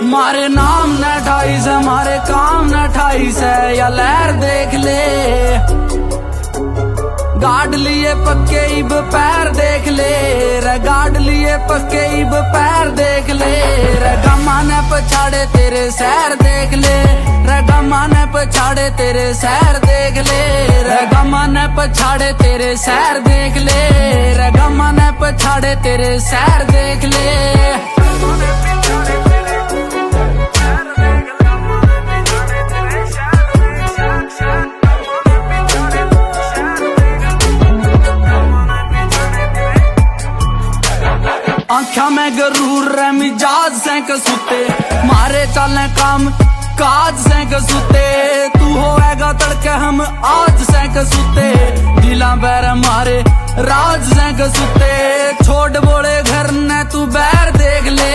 मारे नाम न 28 है, मारे काम न 28 है, या लहर देख ले। गाड़ लिए पक्के इब पैर देख ले, रे गाड़ लिए पक्के इब पैर देख ले। रे गमा ने पछाड़े तेरे सैर देख ले, रे गमा ने पछाड़े तेरे सैर देख ले। रे गमा ने पछाड़े तेरे सैर देख ले, रे गमा ने पछाड़े तेरे सैर देख ले। आँखा में गरूर रे मिजाज से कसुते, मारे चलने काम काज से कसुते। तू होएगा तड़के हम आज से कसुते, दिला बैर मारे राज से कसुते। छोड़ बोले घर ने तू बैर देख ले,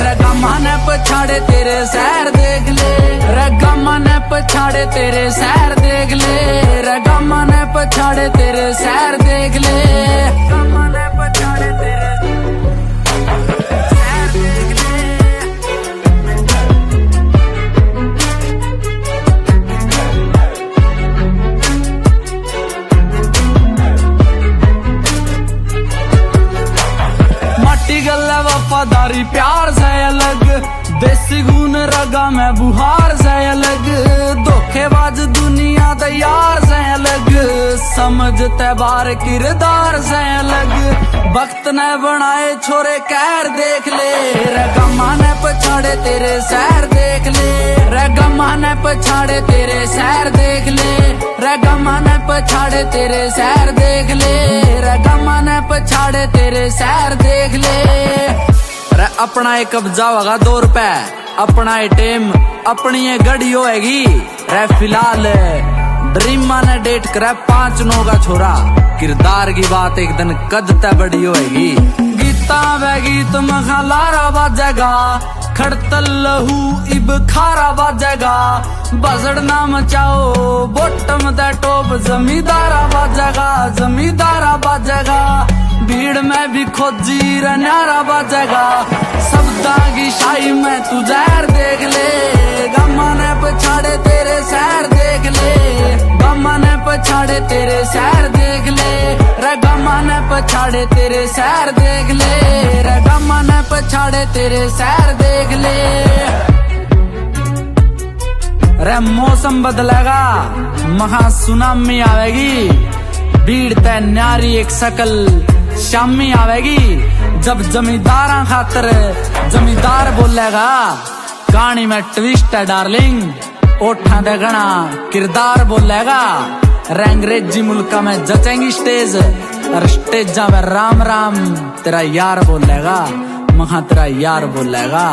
रे गमा ने पछाड़े तेरे सैर देख ले। रे गमा ने पछाड़े तेरे सैर देख ले, रे गमा ने पछाड़े तेरे सैर देख ले। गमा ने पछाड़े तेरे गल वफादारी प्यार से अलग, देसी गुन रगा में बुहार से अलग। धोखेबाज दुनिया तैयार से अलग, समझते बार किरदार से अलग। वक्त ने बनाए छोरे कहर देख ले, रे गमा ने पछाड़े तेरे सैर देख ले। रे गमा ने पछाड़े तेरे सैर देख ले, रे गमा ने पछाड़े तेरे सैर देख ले। रे गमा ने पछाड़े तेरे सैर देख ले। रे अपना एक कब्जा होगा 2 रुपए, अपना एटीएम अपनी ये गड़ी होएगी। रे फिलहाल ड्रीमा ने डेट करे 5 9 का छोरा, किरदार की बात एक दिन कद तय बड़ी होएगी। गीता वे गीत मखा लारा बाजेगा, खड़तल लहू इब खारा बाजेगा। बजड़ ना मचाओ बॉटम द टॉप, जमींदारा बाजेगा जमींदारा बाजेगा। भीड़ में भी खोजी रन्यारा बाजेगा, शब्दा की शाही में तू जहर देख ले। गमा ने पछाड़े तेरे सैर देख ले, गमा ने पछाड़े तेरे सैर देख ले। रे गमा ने पछाड़े तेरे सैर देख ले, रे गमा ने पछाड़े तेरे सैर देख ले। रे मौसम बदलेगा महा सुनामी आवेगी, भीड़ तय न्यारी एक शकल शामी आवेगी। जब जमींदारा खातर जमींदार बोलेगा, कहानी में ट्विस्ट है डार्लिंग, ओठा दे गणा किरदार बोलेगा। रे अंग्रेजी मुल्का में जचेंगी स्टेज, और स्टेजा में राम राम तेरा यार बोलेगा, महा तेरा यार बोलेगा।